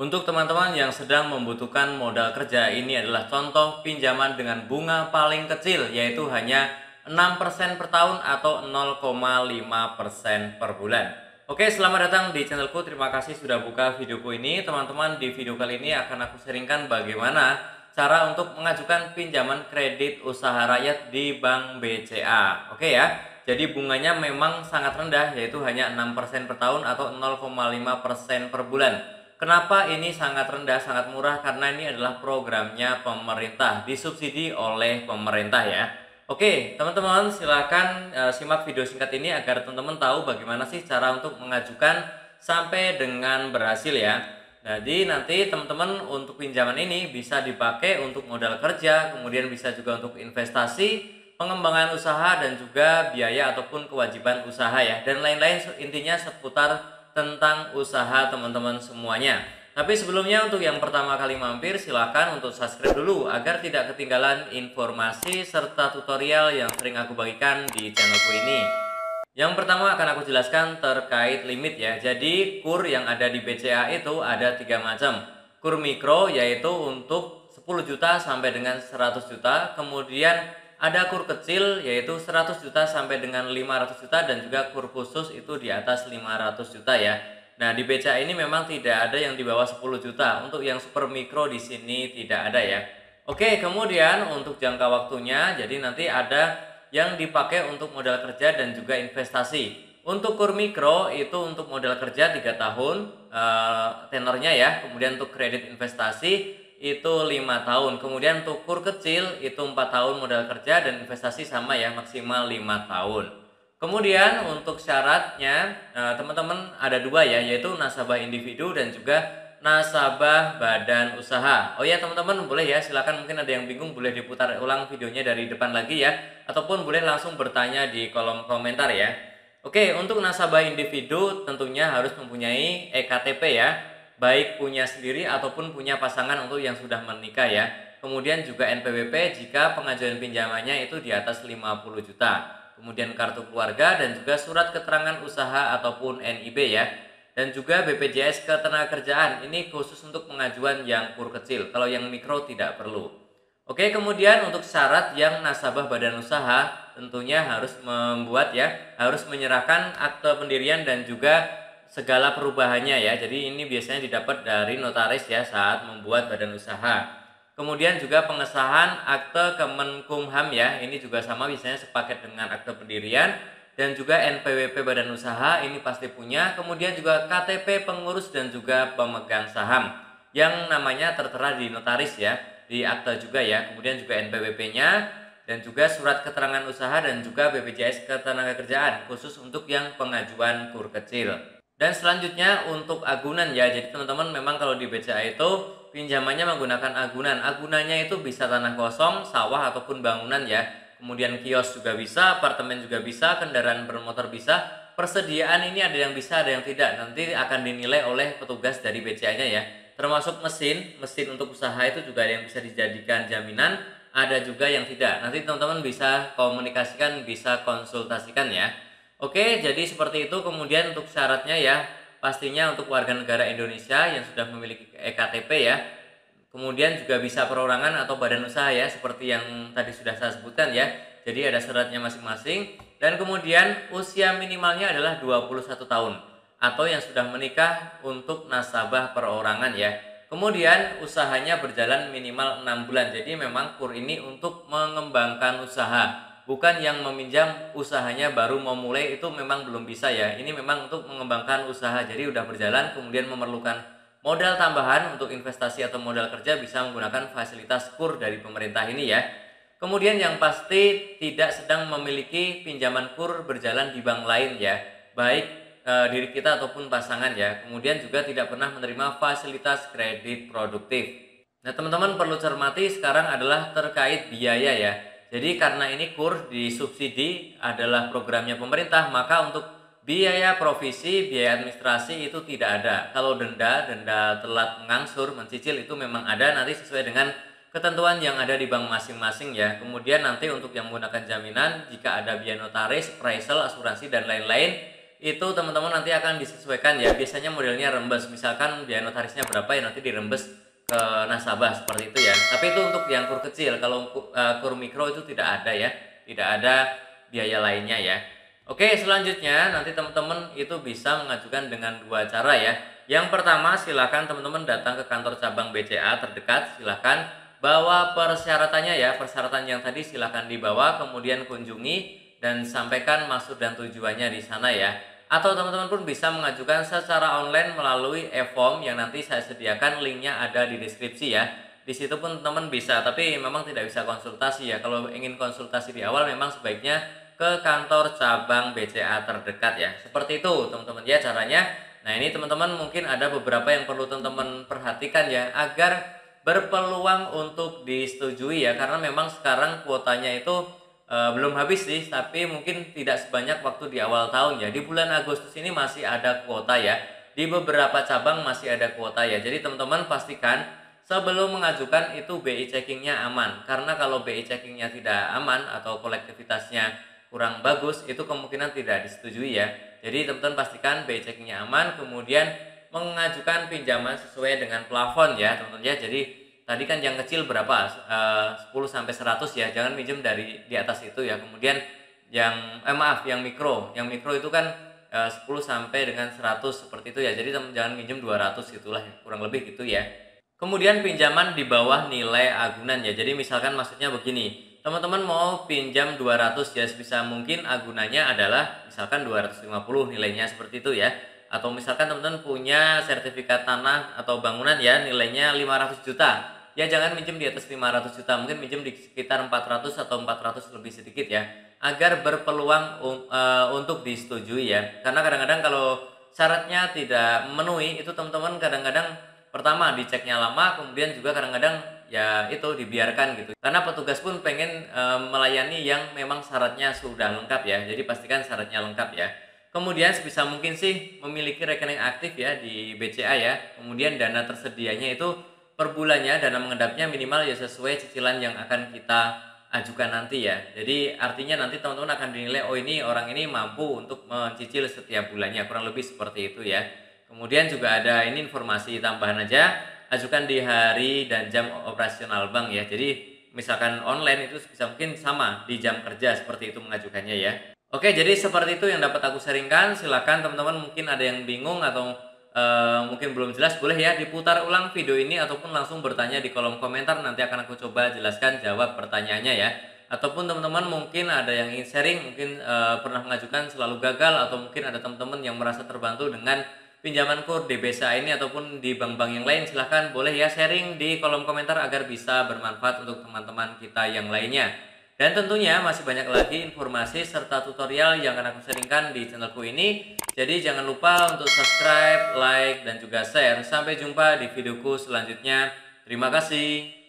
Untuk teman-teman yang sedang membutuhkan modal kerja, ini adalah contoh pinjaman dengan bunga paling kecil, yaitu hanya 6% per tahun atau 0,5% per bulan. Oke, selamat datang di channelku. Terima kasih sudah buka videoku ini. Teman-teman, di video kali ini akan aku sharingkan bagaimana cara untuk mengajukan pinjaman kredit usaha rakyat di Bank BCA. Oke ya, jadi bunganya memang sangat rendah, yaitu hanya 6% per tahun atau 0,5% per bulan. Kenapa ini sangat rendah, sangat murah? Karena ini adalah programnya pemerintah, disubsidi oleh pemerintah ya. Oke, teman-teman silakan simak video singkat ini agar teman-teman tahu bagaimana sih cara untuk mengajukan sampai dengan berhasil ya. Jadi nanti teman-teman untuk pinjaman ini bisa dipakai untuk modal kerja, kemudian bisa juga untuk investasi, pengembangan usaha dan juga biaya ataupun kewajiban usaha ya. Dan lain-lain intinya seputar tentang usaha teman-teman semuanya. Tapi sebelumnya untuk yang pertama kali mampir silahkan untuk subscribe dulu agar tidak ketinggalan informasi serta tutorial yang sering aku bagikan di channelku ini. Yang pertama akan aku jelaskan terkait limit ya. Jadi kur yang ada di BCA itu ada 3 macam. Kur mikro yaitu untuk 10 juta sampai dengan 100 juta. Kemudian ada kur kecil yaitu 100 juta sampai dengan 500 juta dan juga kur khusus itu di atas 500 juta ya. Nah, di BCA ini memang tidak ada yang di bawah 10 juta. Untuk yang super mikro di sini tidak ada ya. Oke, kemudian untuk jangka waktunya jadi nanti ada yang dipakai untuk modal kerja dan juga investasi. Untuk kur mikro itu untuk modal kerja 3 tahun tenornya ya. Kemudian untuk kredit investasi itu 5 tahun. Kemudian untuk kur kecil itu 4 tahun modal kerja dan investasi sama ya, maksimal 5 tahun. Kemudian untuk syaratnya teman-teman ada dua ya, yaitu nasabah individu dan juga nasabah badan usaha. Oh ya teman-teman, boleh ya, silakan mungkin ada yang bingung boleh diputar ulang videonya dari depan lagi ya, ataupun boleh langsung bertanya di kolom komentar ya. Oke, untuk nasabah individu tentunya harus mempunyai EKTP ya, baik punya sendiri ataupun punya pasangan untuk yang sudah menikah ya. Kemudian juga NPWP jika pengajuan pinjamannya itu di atas 50 juta. Kemudian kartu keluarga dan juga surat keterangan usaha ataupun NIB ya. Dan juga BPJS Ketenagakerjaan, ini khusus untuk pengajuan yang kur kecil, kalau yang mikro tidak perlu. Oke, kemudian untuk syarat yang nasabah badan usaha tentunya harus membuat ya, harus menyerahkan akte pendirian dan juga segala perubahannya ya. Jadi ini biasanya didapat dari notaris ya saat membuat badan usaha. Kemudian juga pengesahan akte Kemenkumham ya, ini juga sama biasanya sepaket dengan akte pendirian. Dan juga NPWP badan usaha ini pasti punya. Kemudian juga KTP pengurus dan juga pemegang saham yang namanya tertera di notaris ya, di akta juga ya. Kemudian juga NPWP-nya dan juga surat keterangan usaha dan juga BPJS Ketenagakerjaan khusus untuk yang pengajuan kur kecil. Dan selanjutnya untuk agunan ya. Jadi teman-teman memang kalau di BCA itu pinjamannya menggunakan agunan. Agunannya itu bisa tanah kosong, sawah ataupun bangunan ya. Kemudian kios juga bisa, apartemen juga bisa, kendaraan bermotor bisa. Persediaan ini ada yang bisa, ada yang tidak. Nanti akan dinilai oleh petugas dari BCA-nya ya. Termasuk mesin untuk usaha itu juga ada yang bisa dijadikan jaminan, ada juga yang tidak. Nanti teman-teman bisa komunikasikan, bisa konsultasikan ya. Oke, jadi seperti itu. Kemudian untuk syaratnya ya, pastinya untuk warga negara Indonesia yang sudah memiliki EKTP ya. Kemudian juga bisa perorangan atau badan usaha ya, seperti yang tadi sudah saya sebutkan ya. Jadi ada syaratnya masing-masing. Dan kemudian usia minimalnya adalah 21 tahun atau yang sudah menikah untuk nasabah perorangan ya. Kemudian usahanya berjalan minimal 6 bulan. Jadi memang kur ini untuk mengembangkan usaha, bukan yang meminjam usahanya baru mau mulai, itu memang belum bisa ya. Ini memang untuk mengembangkan usaha. Jadi udah berjalan kemudian memerlukan modal tambahan untuk investasi atau modal kerja, bisa menggunakan fasilitas kur dari pemerintah ini ya. Kemudian yang pasti tidak sedang memiliki pinjaman kur berjalan di bank lain ya, baik diri kita ataupun pasangan ya. Kemudian juga tidak pernah menerima fasilitas kredit produktif. Nah teman-teman perlu cermati sekarang adalah terkait biaya ya. Jadi karena ini kur disubsidi adalah programnya pemerintah, maka untuk biaya provisi, biaya administrasi itu tidak ada. Kalau denda telat mengangsur, mencicil itu memang ada, nanti sesuai dengan ketentuan yang ada di bank masing-masing ya. Kemudian nanti untuk yang menggunakan jaminan, jika ada biaya notaris, appraisal, asuransi dan lain-lain, itu teman-teman nanti akan disesuaikan ya. Biasanya modelnya rembes, misalkan biaya notarisnya berapa ya nanti dirembes ke nasabah seperti itu ya. Tapi itu untuk yang kur kecil, kalau kur mikro itu tidak ada ya, tidak ada biaya lainnya ya. Oke, selanjutnya nanti teman-teman itu bisa mengajukan dengan dua cara ya. Yang pertama, silakan teman-teman datang ke kantor cabang BCA terdekat, silakan bawa persyaratannya ya, persyaratan yang tadi silakan dibawa, kemudian kunjungi dan sampaikan maksud dan tujuannya di sana ya. Atau teman-teman pun bisa mengajukan secara online melalui e-form yang nanti saya sediakan, linknya ada di deskripsi ya. Di situ pun teman bisa, tapi memang tidak bisa konsultasi ya. Kalau ingin konsultasi di awal memang sebaiknya ke kantor cabang BCA terdekat ya. Seperti itu teman-teman ya caranya. Nah, ini teman-teman mungkin ada beberapa yang perlu teman-teman perhatikan ya agar berpeluang untuk disetujui ya, karena memang sekarang kuotanya itu belum habis sih, tapi mungkin tidak sebanyak waktu di awal tahun ya. Di bulan Agustus ini masih ada kuota ya. Di beberapa cabang masih ada kuota ya. Jadi teman-teman pastikan sebelum mengajukan itu BI checkingnya aman. Karena kalau BI checkingnya tidak aman atau kolektivitasnya kurang bagus, itu kemungkinan tidak disetujui ya. Jadi teman-teman pastikan BI checkingnya aman, kemudian mengajukan pinjaman sesuai dengan plafon ya teman-teman ya. Jadi tadi kan yang kecil berapa? 10 sampai 100 ya. Jangan minjem dari di atas itu ya. Kemudian yang yang mikro. Yang mikro itu kan 10 sampai dengan 100 seperti itu ya. Jadi jangan minjem 200 itulah kurang lebih gitu ya. Kemudian pinjaman di bawah nilai agunan ya. Jadi misalkan maksudnya begini. Teman-teman mau pinjam 200 ya, sebisa mungkin agunannya adalah misalkan 250 nilainya seperti itu ya. Atau misalkan teman-teman punya sertifikat tanah atau bangunan ya nilainya 500 juta. Ya jangan minjem di atas 500 juta, mungkin minjem di sekitar 400 atau 400 lebih sedikit ya. Agar berpeluang untuk disetujui ya. Karena kadang-kadang kalau syaratnya tidak memenuhi itu teman-teman kadang-kadang pertama diceknya lama, kemudian juga kadang-kadang ya itu dibiarkan gitu. Karena petugas pun pengen melayani yang memang syaratnya sudah lengkap ya. Jadi pastikan syaratnya lengkap ya. Kemudian sebisa mungkin sih memiliki rekening aktif ya di BCA ya. Kemudian dana tersedianya itu per bulannya, dana mengendapnya minimal ya sesuai cicilan yang akan kita ajukan nanti ya. Jadi artinya nanti teman-teman akan dinilai, oh ini orang ini mampu untuk mencicil setiap bulannya, kurang lebih seperti itu ya. Kemudian juga ada ini informasi tambahan aja, ajukan di hari dan jam operasional bank ya. Jadi misalkan online itu sebisa mungkin sama di jam kerja seperti itu mengajukannya ya. Oke, jadi seperti itu yang dapat aku sharingkan. Silakan teman-teman mungkin ada yang bingung atau mungkin belum jelas, boleh ya diputar ulang video ini ataupun langsung bertanya di kolom komentar. Nanti akan aku coba jelaskan jawab pertanyaannya ya. Ataupun teman-teman mungkin ada yang ingin sharing, mungkin pernah mengajukan selalu gagal, atau mungkin ada teman-teman yang merasa terbantu dengan pinjaman kur di BCA ini ataupun di bank-bank yang lain. Silahkan boleh ya sharing di kolom komentar agar bisa bermanfaat untuk teman-teman kita yang lainnya. Dan tentunya masih banyak lagi informasi serta tutorial yang akan aku sharingkan di channelku ini. Jadi jangan lupa untuk subscribe, like, dan juga share. Sampai jumpa di videoku selanjutnya. Terima kasih.